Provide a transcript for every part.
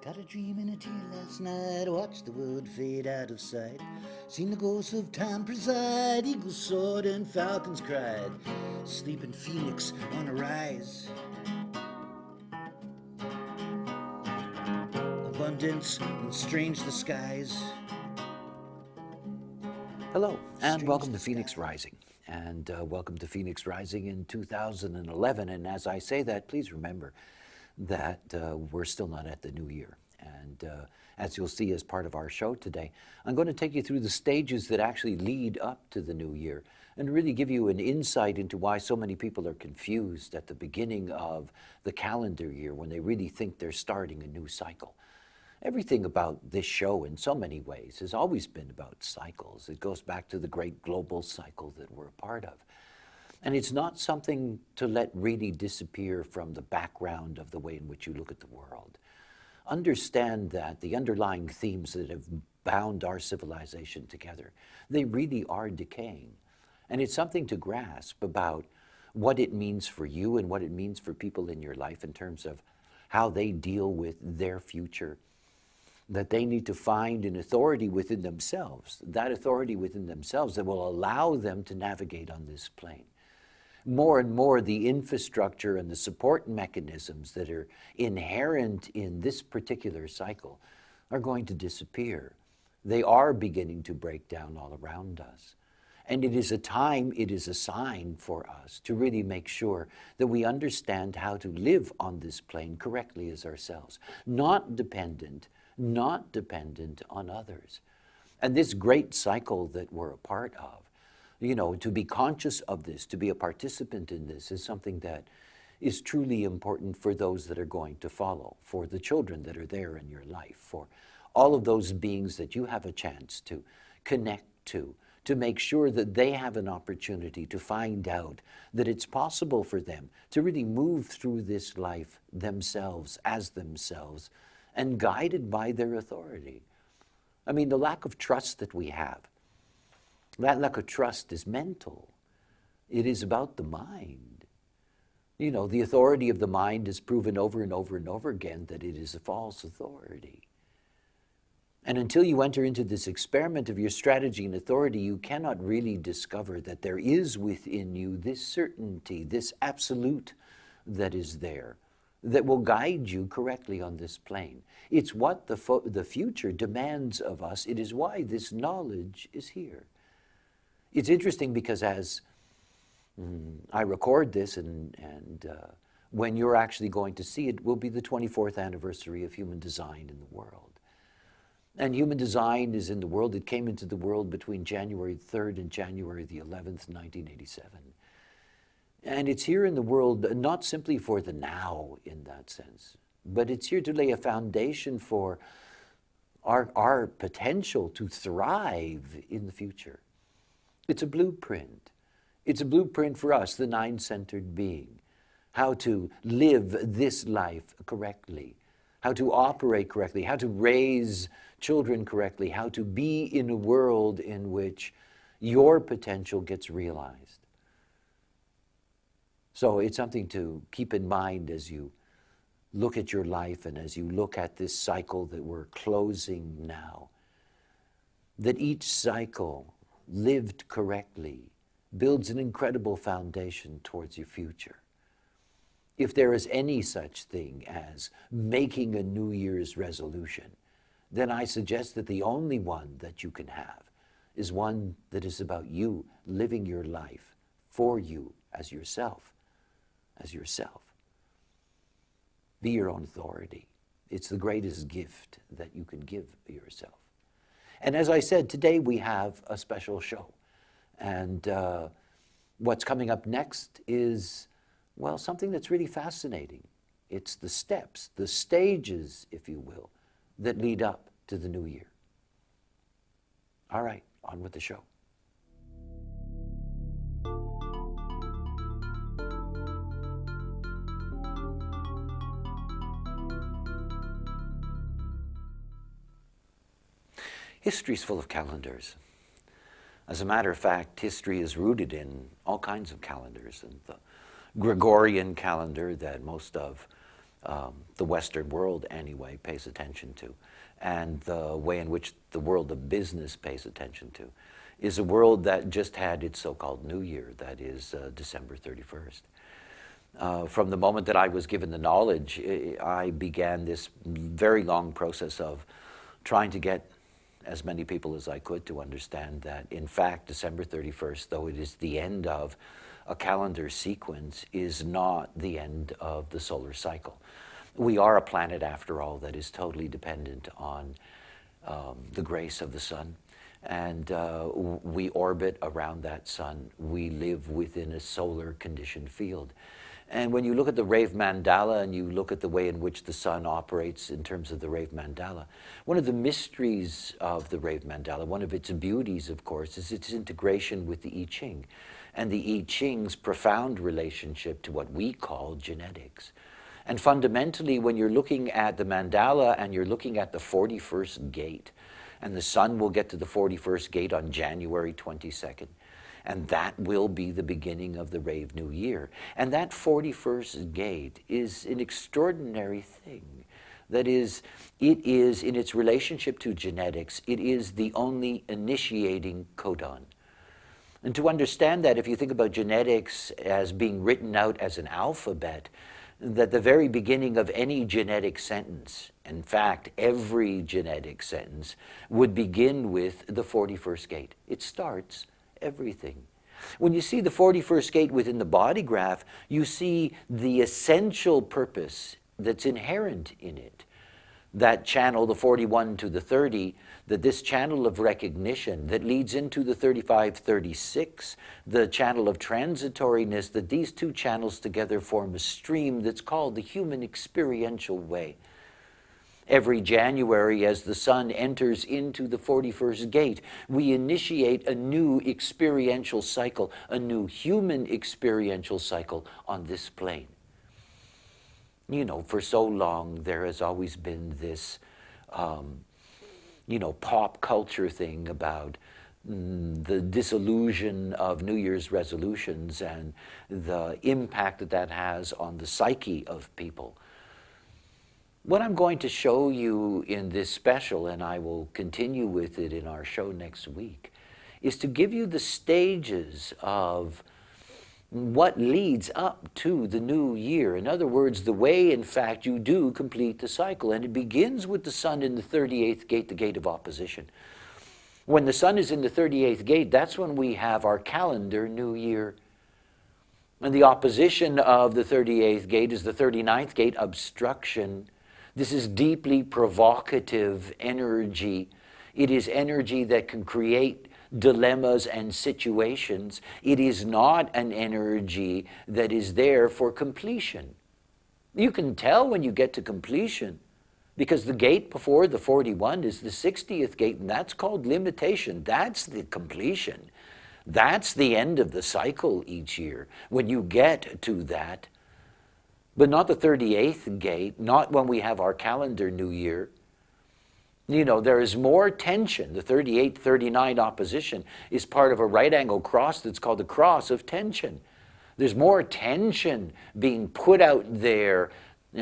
Got a dream in a tear last night, watched the world fade out of sight. Seen the ghosts of time preside, eagles soared and falcons cried. Sleeping phoenix on a rise. Abundance and strange the skies. Hello, and Strange welcome the to Phoenix skies. Rising. And welcome to Phoenix Rising in 2011. And as I say that, please remember that we're still not at the new year. And as you'll see as part of our show today, I'm going to take you through the stages that actually lead up to the new year and really give you an insight into why so many people are confused at the beginning of the calendar year when they really think they're starting a new cycle. Everything about this show in so many ways has always been about cycles. It goes back to the great global cycle that we're a part of. And it's not something to let really disappear from the background of the way in which you look at the world. Understand that the underlying themes that have bound our civilization together, they really are decaying. And it's something to grasp about what it means for you and what it means for people in your life in terms of how they deal with their future, that they need to find an authority within themselves, that authority within themselves that will allow them to navigate on this plane. More and more, the infrastructure and the support mechanisms that are inherent in this particular cycle are going to disappear. They are beginning to break down all around us. And it is a time, it is a sign for us to really make sure that we understand how to live on this plane correctly as ourselves, not dependent on others. And this great cycle that we're a part of, to be conscious of this, to be a participant in this is something that is truly important for those that are going to follow, for the children that are there in your life, for all of those beings that you have a chance to connect to make sure that they have an opportunity to find out that it's possible for them to really move through this life themselves, as themselves, and guided by their authority. I mean, the lack of trust that we have, that lack of trust is mental. It is about the mind. The authority of the mind is proven over and over and over again that it is a false authority. And until you enter into this experiment of your strategy and authority, you cannot really discover that there is within you this certainty, this absolute that is there, that will guide you correctly on this plane. It's what the future demands of us. It is why this knowledge is here. It's interesting because as I record this and when you're actually going to see it will be the 24th anniversary of human design in the world. And human design is in the world. It came into the world between January 3rd and January the 11th, 1987. And it's here in the world not simply for the now in that sense, but it's here to lay a foundation for our potential to thrive in the future. It's a blueprint. It's a blueprint for us, the nine-centered being, how to live this life correctly, how to operate correctly, how to raise children correctly, how to be in a world in which your potential gets realized. So it's something to keep in mind as you look at your life and as you look at this cycle that we're closing now, that each cycle lived correctly builds an incredible foundation towards your future. If there is any such thing as making a New Year's resolution, then I suggest that the only one that you can have is one that is about you living your life for you as yourself. Be your own authority. It's the greatest gift that you can give yourself. And as I said, today we have a special show. And what's coming up next is, well, something that's really fascinating. It's the steps, the stages, if you will, that lead up to the new year. All right, on with the show. History's full of calendars. As a matter of fact, history is rooted in all kinds of calendars. And the Gregorian calendar that most of the Western world anyway pays attention to, and the way in which the world of business pays attention to, is a world that just had its so-called New Year, that is December 31st. From the moment that I was given the knowledge, I began this very long process of trying to get as many people as I could to understand that, in fact, December 31st, though it is the end of a calendar sequence, is not the end of the solar cycle. We are a planet, after all, that is totally dependent on the grace of the sun. And we orbit around that sun. We live within a solar conditioned field. And when you look at the Rave Mandala and you look at the way in which the sun operates in terms of the Rave Mandala, one of the mysteries of the Rave Mandala, one of its beauties, of course, is its integration with the I Ching, and the I Ching's profound relationship to what we call genetics. And fundamentally, when you're looking at the mandala and you're looking at the 41st gate, and the sun will get to the 41st gate on January 22nd, and that will be the beginning of the Rave New Year. And that 41st gate is an extraordinary thing. That is, it is, in its relationship to genetics, it is the only initiating codon. And to understand that, if you think about genetics as being written out as an alphabet, that the very beginning of any genetic sentence, in fact, every genetic sentence, would begin with the 41st gate. It starts everything. When you see the 41st gate within the body graph, you see the essential purpose that's inherent in it. That channel, the 41 to the 30, that this channel of recognition that leads into the 35-36, the channel of transitoriness, that these two channels together form a stream that's called the human experiential way. Every January, as the sun enters into the 41st gate, we initiate a new experiential cycle, a new human experiential cycle on this plane. You know, for so long, there has always been this, pop culture thing about the disillusion of New Year's resolutions and the impact that that has on the psyche of people. What I'm going to show you in this special, and I will continue with it in our show next week, is to give you the stages of what leads up to the new year. In other words, the way, in fact, you do complete the cycle. And it begins with the sun in the 38th gate, the gate of opposition. When the sun is in the 38th gate, that's when we have our calendar new year. And the opposition of the 38th gate is the 39th gate, obstruction. This is deeply provocative energy. It is energy that can create dilemmas and situations. It is not an energy that is there for completion. You can tell when you get to completion, because the gate before the 41 is the 60th gate, and that's called limitation. That's the completion. That's the end of the cycle each year, when you get to that. But not the 38th gate, not when we have our calendar new year. You know, there is more tension. The 38-39 opposition is part of a right angle cross that's called the cross of tension. There's more tension being put out there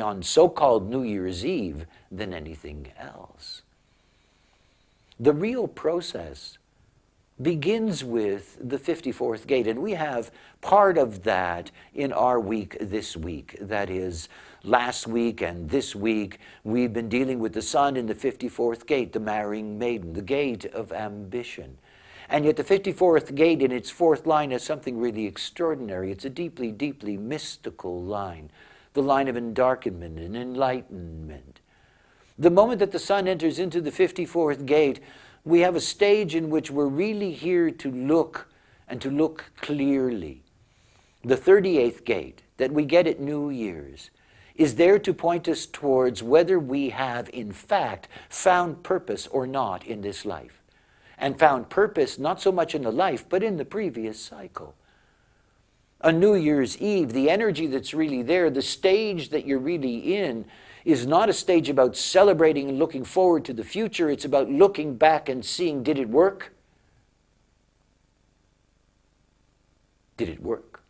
on so-called New Year's Eve than anything else. The real process begins with the 54th gate, and we have part of that in our week this week. That is, last week and this week, we've been dealing with the sun in the 54th gate, the marrying maiden, the gate of ambition. And yet the 54th gate in its fourth line has something really extraordinary. It's a deeply, deeply mystical line, the line of endarkenment and enlightenment. The moment that the sun enters into the 54th gate, we have a stage in which we're really here to look, and to look clearly. The 38th gate that we get at New Year's is there to point us towards whether we have, in fact, found purpose or not in this life. And found purpose not so much in the life, but in the previous cycle. On New Year's Eve, the energy that's really there, the stage that you're really in, is not a stage about celebrating and looking forward to the future. It's about looking back and seeing, did it work? Did it work?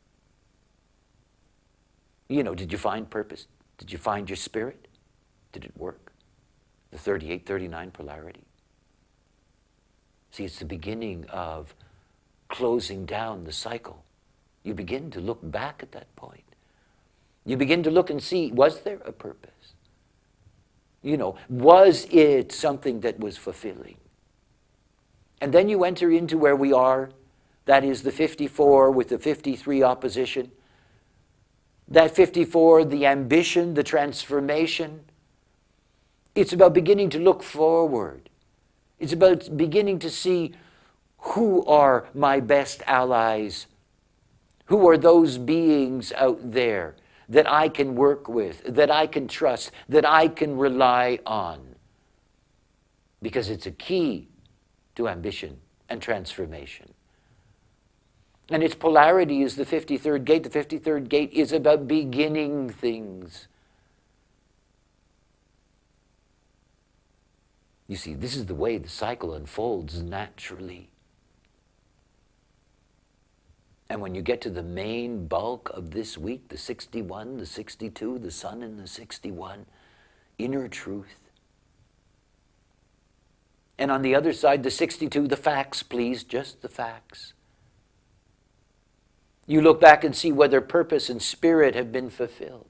You know, did you find purpose? Did you find your spirit? Did it work? The 38-39 polarity. See, it's the beginning of closing down the cycle. You begin to look back at that point. You begin to look and see, was there a purpose? Was it something that was fulfilling? And then you enter into where we are, that is the 54 with the 53 opposition. That 54, the ambition, the transformation. It's about beginning to look forward. It's about beginning to see who are my best allies. Who are those beings out there that I can work with, that I can trust, that I can rely on? Because it's a key to ambition and transformation. And its polarity is the 53rd gate. The 53rd gate is about beginning things. You see, this is the way the cycle unfolds naturally. And when you get to the main bulk of this week, the 61, the 62, the sun in the 61, inner truth. And on the other side, the 62, the facts, please, just the facts. You look back and see whether purpose and spirit have been fulfilled.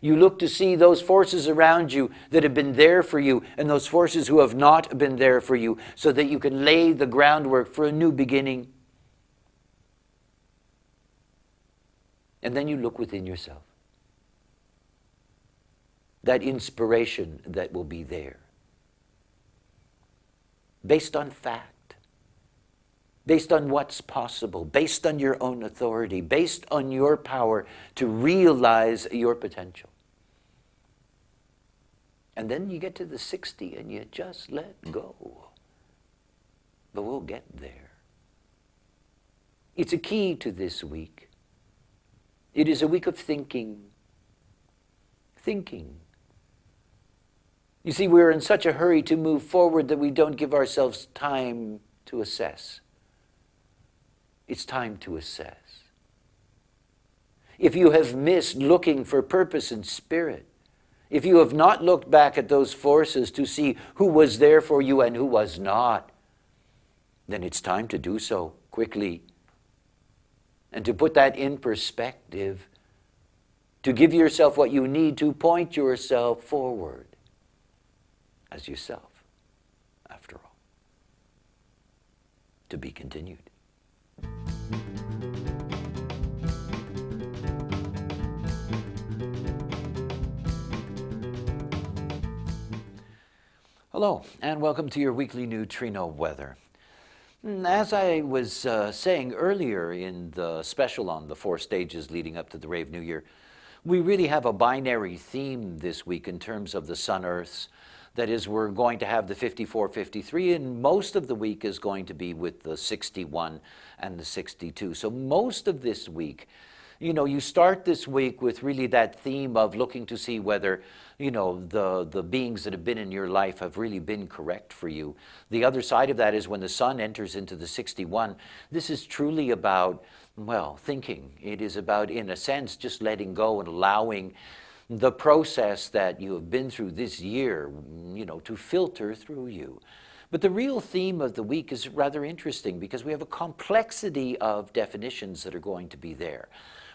You look to see those forces around you that have been there for you and those forces who have not been there for you, so that you can lay the groundwork for a new beginning. And then you look within yourself. That inspiration that will be there. Based on fact. Based on what's possible. Based on your own authority. Based on your power to realize your potential. And then you get to the 60 and you just let go. But we'll get there. It's a key to this week. It is a week of thinking. Thinking. You see, we're in such a hurry to move forward that we don't give ourselves time to assess. It's time to assess. If you have missed looking for purpose and spirit, if you have not looked back at those forces to see who was there for you and who was not, then it's time to do so quickly. And to put that in perspective, to give yourself what you need to point yourself forward as yourself, after all. To be continued. Hello, and welcome to your weekly neutrino weather. As I was saying earlier in the special on the 4 stages leading up to the Rave New Year, we really have a binary theme this week in terms of the Sun-Earths. That is, we're going to have the 54-53, and most of the week is going to be with the 61 and the 62. So most of this week, you start this week with really that theme of looking to see whether, the beings that have been in your life have really been correct for you. The other side of that is when the sun enters into the 61, this is truly about, thinking. It is about, in a sense, just letting go and allowing the process that you have been through this year, to filter through you. But the real theme of the week is rather interesting because we have a complexity of definitions that are going to be there.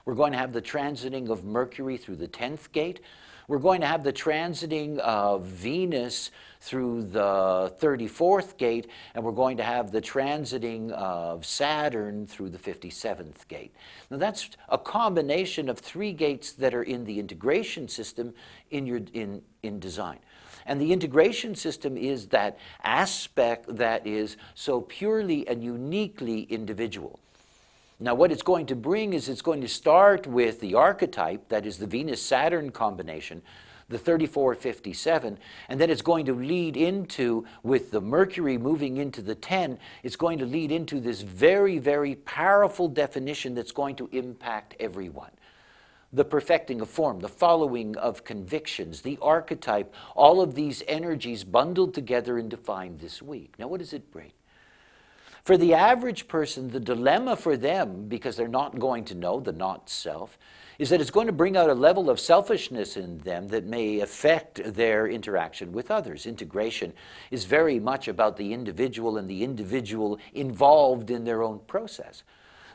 We're going to have the transiting of Mercury through the 10th gate. We're going to have the transiting of Venus through the 34th gate, and we're going to have the transiting of Saturn through the 57th gate. Now that's a combination of 3 gates that are in the integration system in design. And the integration system is that aspect that is so purely and uniquely individual. Now what it's going to bring is it's going to start with the archetype, that is the Venus-Saturn combination, the 34-57, and then it's going to lead into, with the Mercury moving into the 10, it's going to lead into this very, very powerful definition that's going to impact everyone. The perfecting of form, the following of convictions, the archetype, all of these energies bundled together and defined this week. Now what does it bring? For the average person, the dilemma for them, because they're not going to know the not self, is that it's going to bring out a level of selfishness in them that may affect their interaction with others. Integration is very much about the individual and the individual involved in their own process.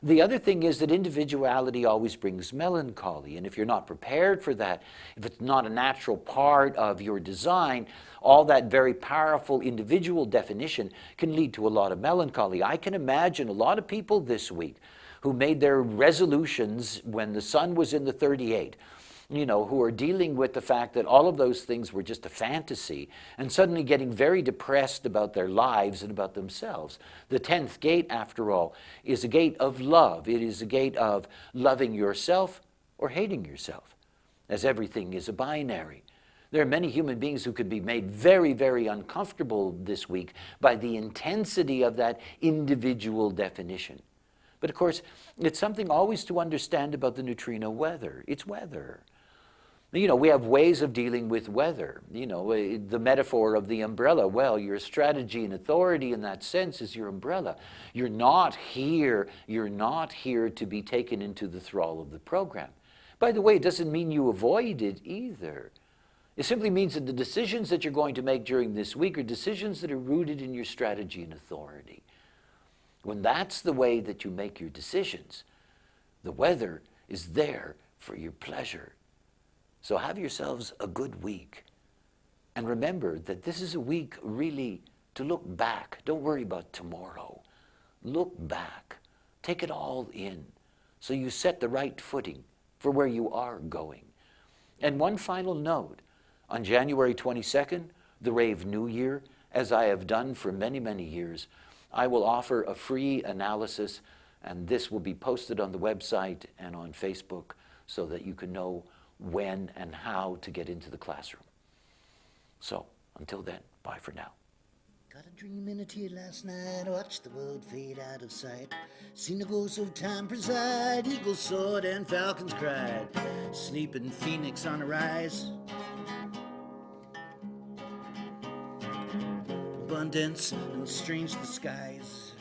The other thing is that individuality always brings melancholy, and if you're not prepared for that, if it's not a natural part of your design, all that very powerful individual definition can lead to a lot of melancholy. I can imagine a lot of people this week who made their resolutions when the sun was in the 38, who are dealing with the fact that all of those things were just a fantasy and suddenly getting very depressed about their lives and about themselves. The 10th gate, after all, is a gate of love. It is a gate of loving yourself or hating yourself, as everything is a binary. There are many human beings who could be made very, very uncomfortable this week by the intensity of that individual definition. But of course, it's something always to understand about the neutrino weather. It's weather. We have ways of dealing with weather. The metaphor of the umbrella, well, your strategy and authority in that sense is your umbrella. You're not here to be taken into the thrall of the program. By the way, it doesn't mean you avoid it either. It simply means that the decisions that you're going to make during this week are decisions that are rooted in your strategy and authority. When that's the way that you make your decisions, the weather is there for your pleasure. So have yourselves a good week. And remember that this is a week really to look back. Don't worry about tomorrow. Look back. Take it all in so you set the right footing for where you are going. And one final note. On January 22nd, the Rave New Year, as I have done for many, many years, I will offer a free analysis, and this will be posted on the website and on Facebook so that you can know when and how to get into the classroom. So, until then, bye for now. Got a dream in a tear last night, watched the world fade out of sight. Seen the ghosts of time preside, eagles soared and falcons cried. Sleeping phoenix on a rise. Abundance and strange the skies.